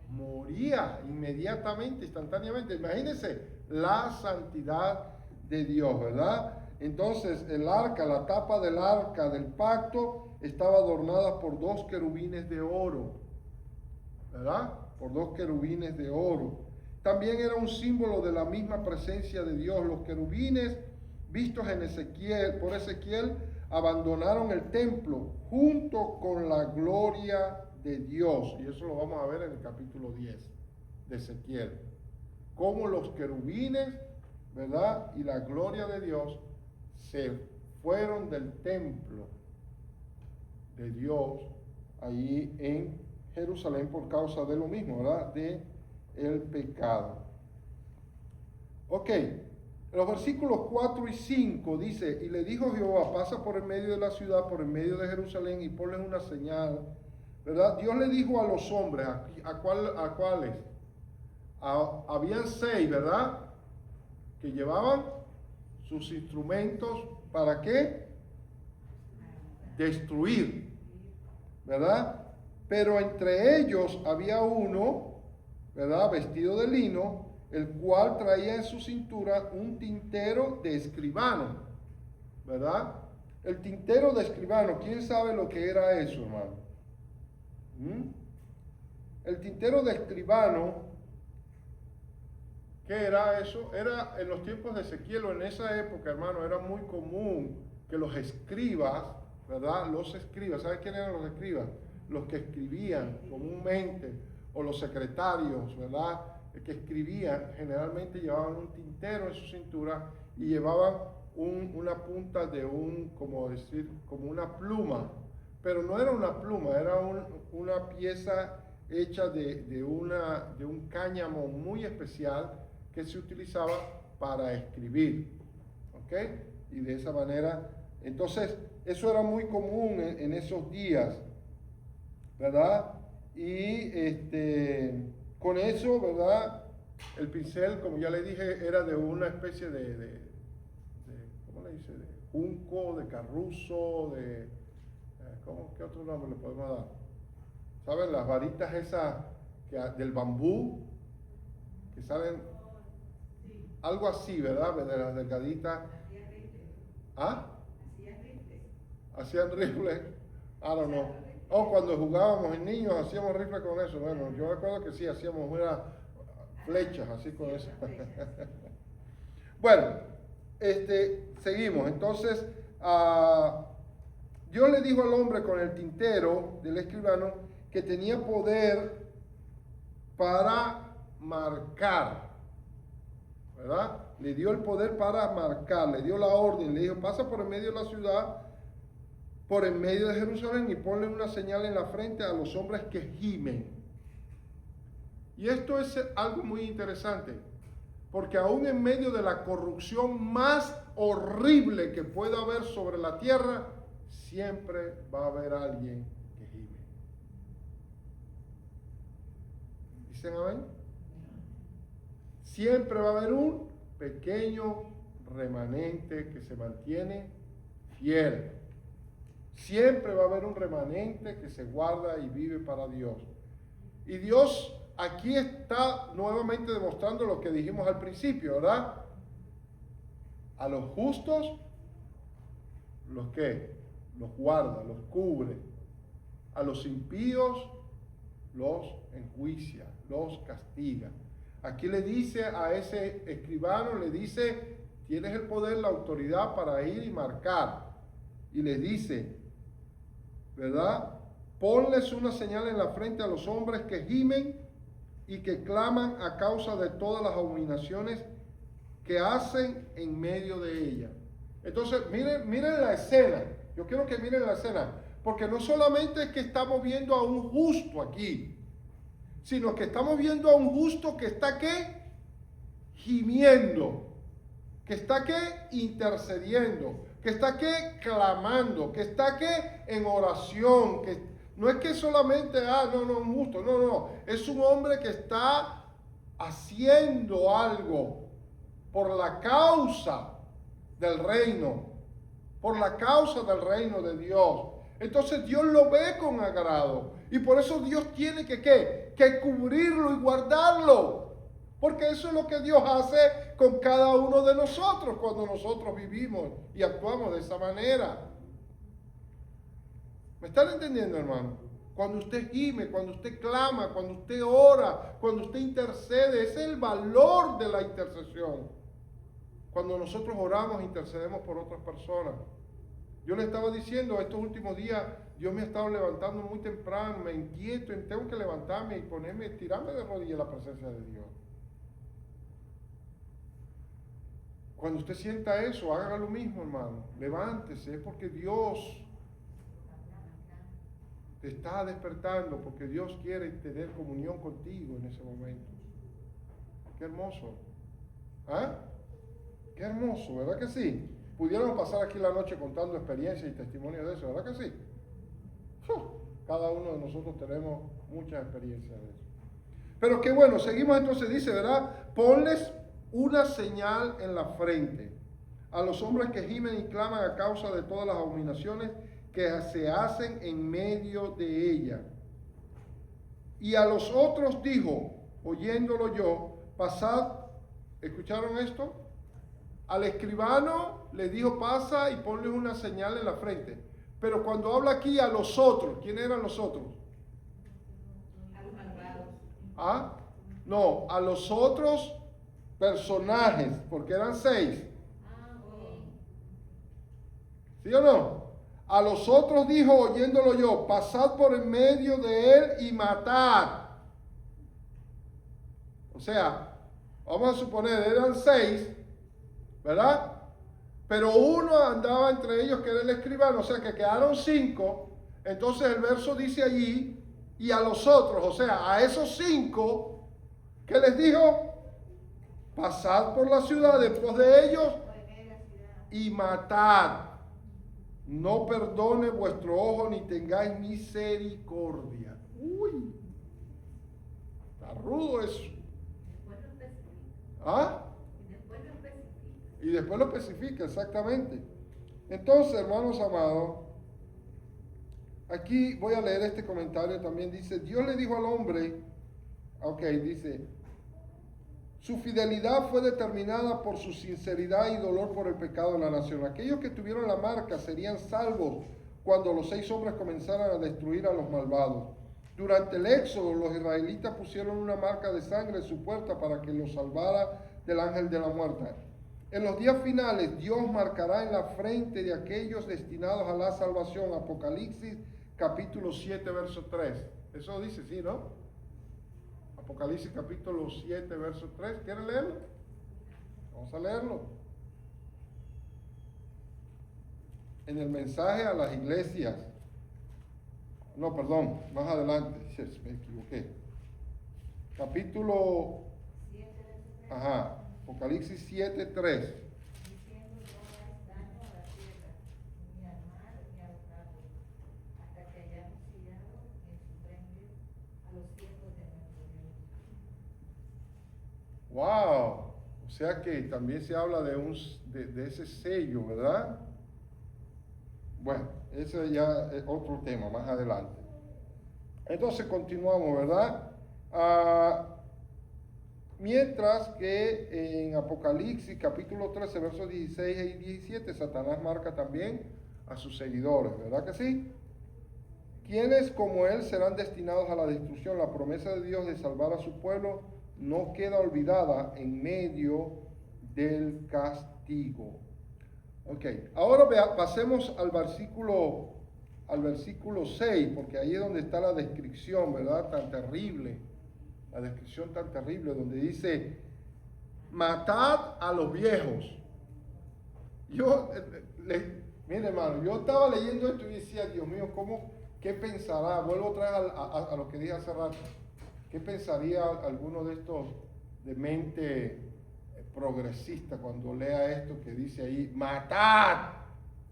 moría inmediatamente, instantáneamente. Imagínense la santidad de Dios, ¿verdad? Entonces el arca, la tapa del arca del pacto estaba adornada por 2 querubines de oro, ¿verdad? Por 2 querubines de oro. También era un símbolo de la misma presencia de Dios. Los querubines vistos en Ezequiel, por Ezequiel, abandonaron el templo junto con la gloria de Dios. Y eso lo vamos a ver en el capítulo 10 de Ezequiel. Cómo los querubines, ¿verdad? Y la gloria de Dios se fueron del templo de Dios allí en Jerusalén por causa de lo mismo, ¿verdad? De el pecado. Ok. Los versículos 4 y 5 dice: y le dijo Jehová, pasa por el medio de la ciudad, por el medio de Jerusalén, y ponles una señal, ¿verdad? Dios le dijo a los hombres, ¿a cuáles? Habían 6, ¿verdad? Que llevaban sus instrumentos, ¿para qué? Destruir, ¿verdad? Pero entre ellos había uno, ¿verdad?, vestido de lino, el cual traía en su cintura un tintero de escribano, ¿verdad? El tintero de escribano, ¿quién sabe lo que era eso, hermano? El tintero de escribano, ¿qué era eso? Era en los tiempos de Ezequiel o en esa época, hermano, era muy común que los escribas, ¿verdad? Los escribas, ¿sabes quiénes eran los escribas? Los que escribían comúnmente, o los secretarios, ¿verdad?, que escribían, generalmente llevaban un tintero en su cintura y llevaban una punta de como decir, como una pluma, pero no era una pluma, era una pieza hecha de un cáñamo muy especial que se utilizaba para escribir, ¿ok? Y de esa manera, entonces, eso era muy común en esos días, ¿verdad? Y con eso, ¿verdad? El pincel, como ya le dije, era de una especie ¿cómo le dice? De junco, de carruzo, ¿qué otro nombre le podemos dar? ¿Saben? Las varitas esas del bambú, que salen, algo así, ¿verdad? De las delgaditas. ¿Ah? Hacían rifles. I don't know. Oh, cuando jugábamos en niños hacíamos rifles con eso. Bueno, yo recuerdo que sí, hacíamos flechas así con eso. Bueno, seguimos. Entonces, Dios le dijo al hombre con el tintero del escribano que tenía poder para marcar, ¿verdad? Le dio el poder para marcar, le dio la orden, le dijo, pasa por en medio de la ciudad, por en medio de Jerusalén y ponle una señal en la frente a los hombres que gimen. Y esto es algo muy interesante, porque aún en medio de la corrupción más horrible que pueda haber sobre la tierra, siempre va a haber alguien que gime. ¿Dicen amén? Siempre va a haber un pequeño remanente que se mantiene fiel. Siempre va a haber un remanente que se guarda y vive para Dios. Y Dios aquí está nuevamente demostrando lo que dijimos al principio, ¿verdad? A los justos, ¿los qué? Los guarda, los cubre. A los impíos, los enjuicia, los castiga. Aquí le dice a ese escribano, le dice, tienes el poder, la autoridad para ir y marcar. Y le dice, ¿verdad? Ponles una señal en la frente a los hombres que gimen y que claman a causa de todas las abominaciones que hacen en medio de ella. Entonces, miren la escena. Yo quiero que miren la escena, porque no solamente es que estamos viendo a un justo aquí, sino que estamos viendo a un justo que está ¿qué? Gimiendo, que está ¿qué? Intercediendo, que está ¿qué? Clamando, que está ¿qué? En oración, que no es que solamente, un justo, no, es un hombre que está haciendo algo por la causa del reino, por la causa del reino de Dios. Entonces Dios lo ve con agrado y por eso Dios tiene que cubrirlo y guardarlo, porque eso es lo que Dios hace con cada uno de nosotros cuando nosotros vivimos y actuamos de esa manera. ¿Me están entendiendo, hermano? Cuando usted gime, cuando usted clama, cuando usted ora, cuando usted intercede, ese es el valor de la intercesión. Cuando nosotros oramos, intercedemos por otras personas. Yo le estaba diciendo, estos últimos días, Dios me ha estado levantando muy temprano, me inquieto, tengo que levantarme y tirarme de rodillas en la presencia de Dios. Cuando usted sienta eso, haga lo mismo, hermano. Levántese, es porque Dios te está despertando, porque Dios quiere tener comunión contigo en ese momento. Qué hermoso. ¿Ah? Qué hermoso, ¿verdad que sí? Pudiéramos pasar aquí la noche contando experiencias y testimonios de eso, ¿verdad que sí? Cada uno de nosotros tenemos muchas experiencias de eso. Pero qué bueno, seguimos entonces, dice, ¿verdad? Ponles una señal en la frente a los hombres que gimen y claman a causa de todas las abominaciones que se hacen en medio de ella. Y a los otros dijo, oyéndolo yo, pasad, ¿escucharon esto? Al escribano le dijo, pasa y ponle una señal en la frente. Pero cuando habla aquí a los otros, ¿quiénes eran los otros? A los malvados. ¿Ah? No, a los otros personajes, porque eran 6. ¿Sí o no? A los otros dijo, oyéndolo yo, pasad por en medio de él y matad. O sea, vamos a suponer, eran 6, ¿verdad? Pero uno andaba entre ellos que era el escribano, o sea que quedaron 5. Entonces el verso dice allí, y a los otros, o sea, a esos 5, ¿qué les dijo? Pasad por la ciudad después de ellos y matad. No perdone vuestro ojo ni tengáis misericordia. Uy, está rudo eso. Después lo especifica. ¿Ah? Y después lo especifica. Y después lo especifica, exactamente. Entonces, hermanos amados, aquí voy a leer este comentario también. Dice, Dios le dijo al hombre, dice, su fidelidad fue determinada por su sinceridad y dolor por el pecado de la nación. Aquellos que tuvieron la marca serían salvos cuando los 6 hombres comenzaran a destruir a los malvados. Durante el éxodo, los israelitas pusieron una marca de sangre en su puerta para que los salvara del ángel de la muerte. En los días finales, Dios marcará en la frente de aquellos destinados a la salvación. Apocalipsis capítulo 7, verso 3. Eso dice, sí, ¿no? Apocalipsis capítulo 7, verso 3. ¿Quieren leerlo? Vamos a leerlo. En el mensaje a las iglesias. No, perdón, más adelante. Me equivoqué. Capítulo... Apocalipsis 7, 3. Diciendo, no hagas daño a la tierra, ni al mar, ni a los árboles, hasta que hayamos sellado en su frente a los siervos de nuestro Dios. ¡Wow! O sea que también se habla de ese sello, ¿verdad? Bueno, ese ya es otro tema, más adelante. Entonces continuamos, ¿verdad? Mientras que en Apocalipsis capítulo 13, versos 16 y 17, Satanás marca también a sus seguidores, ¿verdad que sí? Quienes como él serán destinados a la destrucción. La promesa de Dios de salvar a su pueblo no queda olvidada en medio del castigo. Ok, ahora pasemos al versículo 6, porque ahí es donde está la descripción, ¿verdad? Tan terrible. La descripción tan terrible, donde dice, matad a los viejos. Mire hermano, yo estaba leyendo esto y decía, Dios mío, ¿qué pensará? Vuelvo otra vez a lo que dije hace rato. ¿Qué pensaría alguno de estos de mente progresista cuando lea esto que dice ahí, matad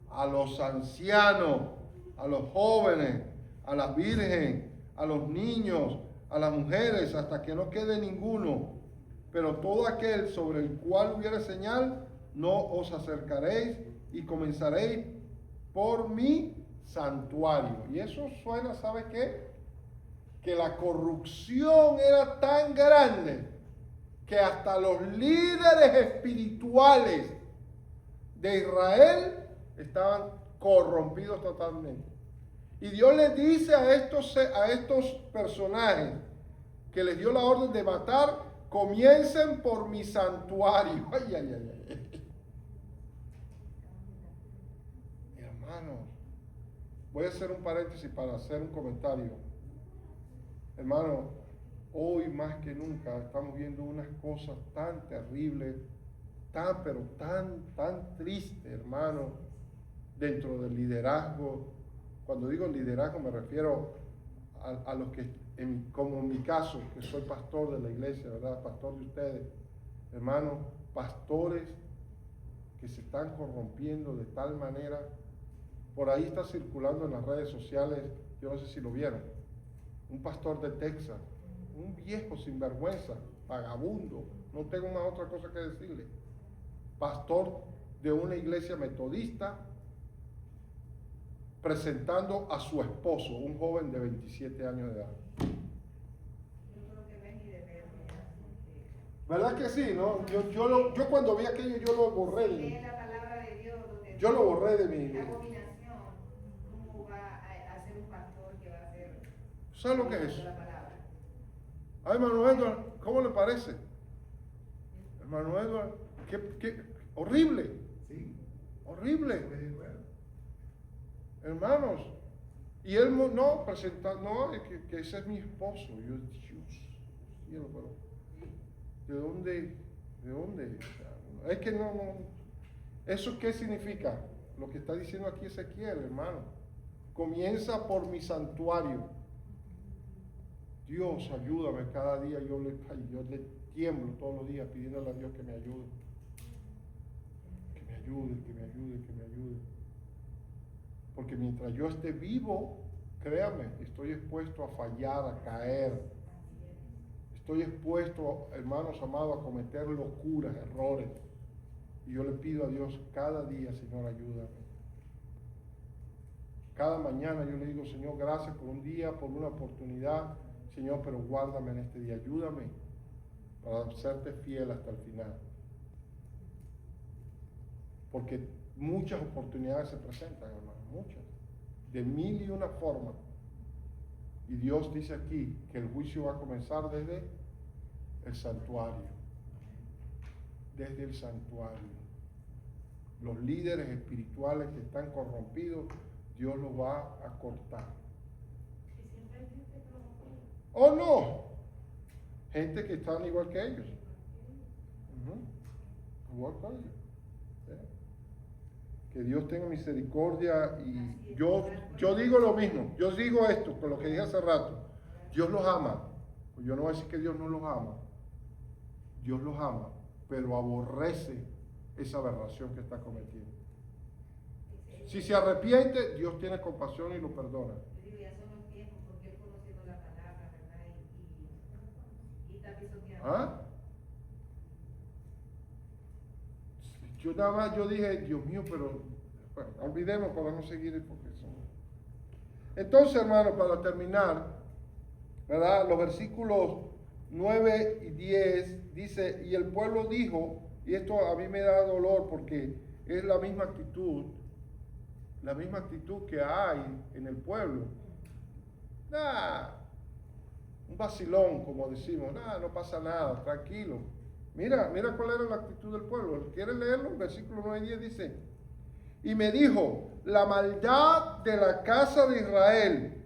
a los ancianos, a los jóvenes, a las vírgenes, a los niños, a las mujeres, hasta que no quede ninguno? Pero todo aquel sobre el cual hubiere señal, no os acercaréis y comenzaréis por mi santuario. Y eso suena, ¿sabe qué? Que la corrupción era tan grande que hasta los líderes espirituales de Israel estaban corrompidos totalmente. Y Dios les dice a estos personajes que les dio la orden de matar, comiencen por mi santuario. Ay, ay, ay, ay. Hermanos, voy a hacer un paréntesis para hacer un comentario. Hermano, hoy más que nunca estamos viendo unas cosas tan terribles, pero tan tristes, hermano, dentro del liderazgo. Cuando digo liderazgo me refiero a los que, como en mi caso, que soy pastor de la iglesia, ¿verdad? Pastor de ustedes, hermanos, pastores que se están corrompiendo de tal manera. Por ahí está circulando en las redes sociales, yo no sé si lo vieron, un pastor de Texas, un viejo sinvergüenza, vagabundo, no tengo más otra cosa que decirle, pastor de una iglesia metodista, presentando a su esposo, un joven de 27 años de edad. ¿Verdad que sí? ¿No? Yo cuando vi aquello, yo lo borré. Lee la palabra de Dios, donde Yo lo borré de mi. la abominación, ¿cómo va a ser un pastor que va a ser? ¿Sabes lo que es eso? La palabra. Ay, hermano Edward, ¿cómo le parece? Hermano Edward, qué horrible, Sí, horrible, estoy de acuerdo. hermanos. Y él no presenta, no, es que ese es mi esposo. Yo, Dios, cielo, pero ¿de dónde? O sea, es que no. ¿Eso qué significa? Lo que está diciendo aquí Ezequiel, hermano. Comienza por mi santuario. Dios, ayúdame cada día. Yo le tiemblo todos los días pidiéndole a Dios que me ayude. Que me ayude, que me ayude, que me ayude. Porque mientras yo esté vivo, créame, estoy expuesto a fallar, a caer. Estoy expuesto, hermanos amados, a cometer locuras, errores. Y yo le pido a Dios cada día, Señor, ayúdame. Cada mañana yo le digo, Señor, gracias por un día, por una oportunidad. Señor, pero guárdame en este día, ayúdame para serte fiel hasta el final. Porque muchas oportunidades se presentan, hermano, muchas, de mil y una formas. Y Dios dice aquí que el juicio va a comenzar desde el santuario. Desde el santuario. Los líderes espirituales que están corrompidos, Dios los va a cortar. ¡Oh, no! Gente que están igual que ellos. Igual que ellos. Que Dios tenga misericordia. Y yo digo lo mismo. Yo digo esto con lo que dije hace rato. Dios los ama. Yo no voy a decir que Dios no los ama. Dios los ama, pero aborrece esa aberración que está cometiendo. Si se arrepiente, Dios tiene compasión y lo perdona. Yo digo, ya son los tiempos, porque él conociendo la palabra, ¿verdad? Y está pisoteando. ¿Ah? Yo dije, Dios mío, pero bueno, olvidemos, podemos seguir porque son. Entonces, hermano, para terminar, ¿verdad? Los versículos 9 y 10 dice, y el pueblo dijo, y esto a mí me da dolor porque es la misma actitud que hay en el pueblo. Un vacilón, como decimos, no pasa nada, tranquilo. Mira cuál era la actitud del pueblo. ¿Quieres leerlo? El versículo 9 y 10 dice, y me dijo, la maldad de la casa de Israel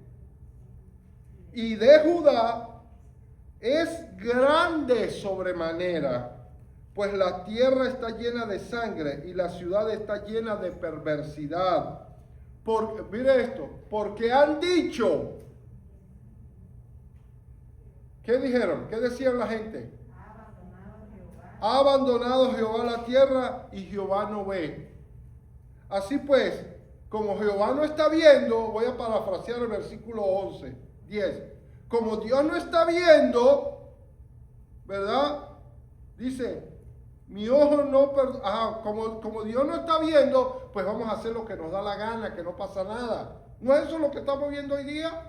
y de Judá es grande sobremanera, pues la tierra está llena de sangre y la ciudad está llena de perversidad. Mire esto, porque han dicho, ¿qué dijeron? ¿Qué decían la gente? Ha abandonado Jehová la tierra y Jehová no ve. Así pues, como Jehová no está viendo, voy a parafrasear el versículo 10. Como Dios no está viendo, ¿verdad? Dice, mi ojo no, como Dios no está viendo, pues vamos a hacer lo que nos da la gana, que no pasa nada. ¿No es eso lo que estamos viendo hoy día?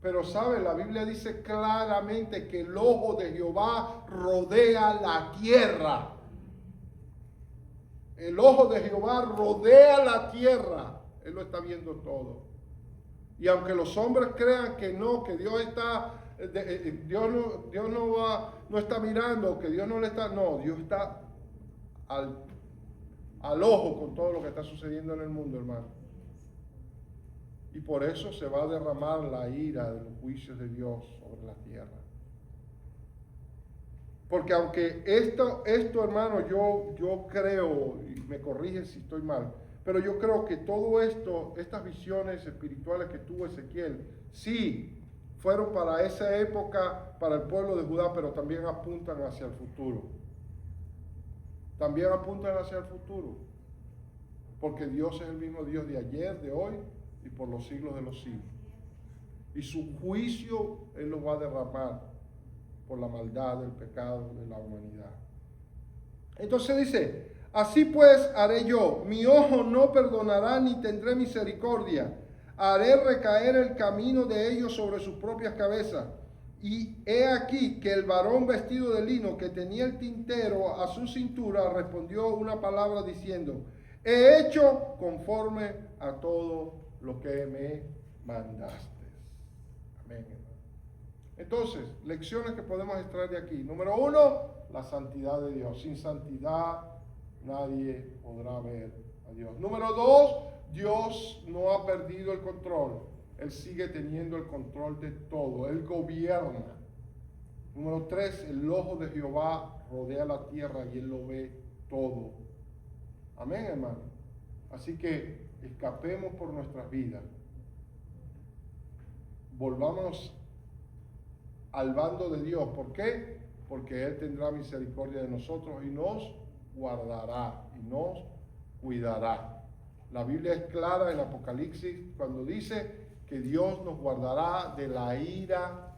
Pero sabe, la Biblia dice claramente que el ojo de Jehová rodea la tierra. El ojo de Jehová rodea la tierra. Él lo está viendo todo. Y aunque los hombres crean que no, que Dios está, Dios no está mirando, que Dios no le está, no, Dios está al ojo con todo lo que está sucediendo en el mundo, hermano. Y por eso se va a derramar la ira de los juicios de Dios sobre la tierra. Porque aunque esto hermano, yo creo, y me corrige si estoy mal, pero yo creo que todo esto, estas visiones espirituales que tuvo Ezequiel, sí, fueron para esa época, para el pueblo de Judá, pero también apuntan hacia el futuro. También apuntan hacia el futuro. Porque Dios es el mismo Dios de ayer, de hoy y por los siglos de los siglos. Y su juicio Él lo va a derramar por la maldad, el pecado de la humanidad. Entonces dice, así pues haré yo, mi ojo no perdonará ni tendré misericordia. Haré recaer el camino de ellos sobre sus propias cabezas. Y he aquí que el varón vestido de lino que tenía el tintero a su cintura respondió una palabra diciendo, he hecho conforme a todo lo que me mandaste. Amén, hermano. Entonces, lecciones que podemos extraer de aquí. Número 1, la santidad de Dios. Sin santidad nadie podrá ver a Dios. Número 2, Dios no ha perdido el control. Él sigue teniendo el control de todo. Él gobierna. Número 3, el ojo de Jehová rodea la tierra y Él lo ve todo. Amén, hermano. Así que escapemos por nuestras vidas. Volvamos al bando de Dios. ¿Por qué? Porque Él tendrá misericordia de nosotros y nos guardará y nos cuidará. La Biblia es clara en Apocalipsis cuando dice que Dios nos guardará de la ira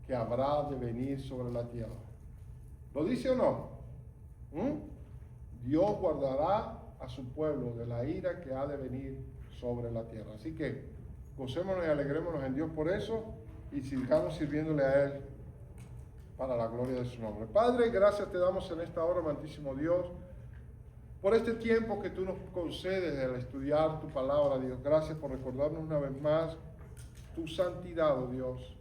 que habrá de venir sobre la tierra. ¿Lo dice o no? Dios guardará a su pueblo de la ira que ha de venir sobre la tierra. Así que gocémonos y alegrémonos en Dios por eso y sigamos sirviéndole a Él para la gloria de su nombre. Padre, gracias te damos en esta hora, amantísimo Dios, por este tiempo que tú nos concedes al estudiar tu palabra, Dios. Gracias por recordarnos una vez más tu santidad, oh Dios.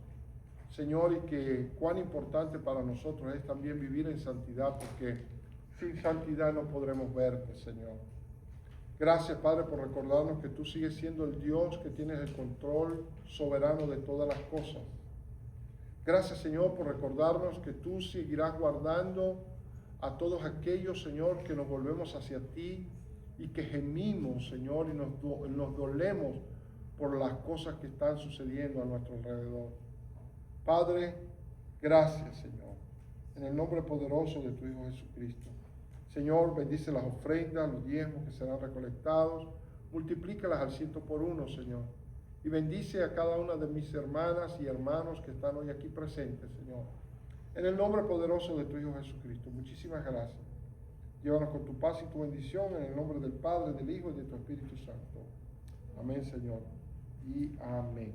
Señor, y que cuán importante para nosotros es también vivir en santidad, porque sin santidad no podremos verte, Señor. Gracias, Padre, por recordarnos que tú sigues siendo el Dios que tienes el control soberano de todas las cosas. Gracias, Señor, por recordarnos que tú seguirás guardando a todos aquellos, Señor, que nos volvemos hacia ti y que gemimos, Señor, y nos dolemos por las cosas que están sucediendo a nuestro alrededor. Padre, gracias, Señor, en el nombre poderoso de tu Hijo Jesucristo. Señor, bendice las ofrendas, los diezmos que serán recolectados, multiplícalas al 100 por 1, Señor. Y bendice a cada una de mis hermanas y hermanos que están hoy aquí presentes, Señor. En el nombre poderoso de tu Hijo Jesucristo. Muchísimas gracias. Llévanos con tu paz y tu bendición en el nombre del Padre, del Hijo y de tu Espíritu Santo. Amén, Señor. Y amén.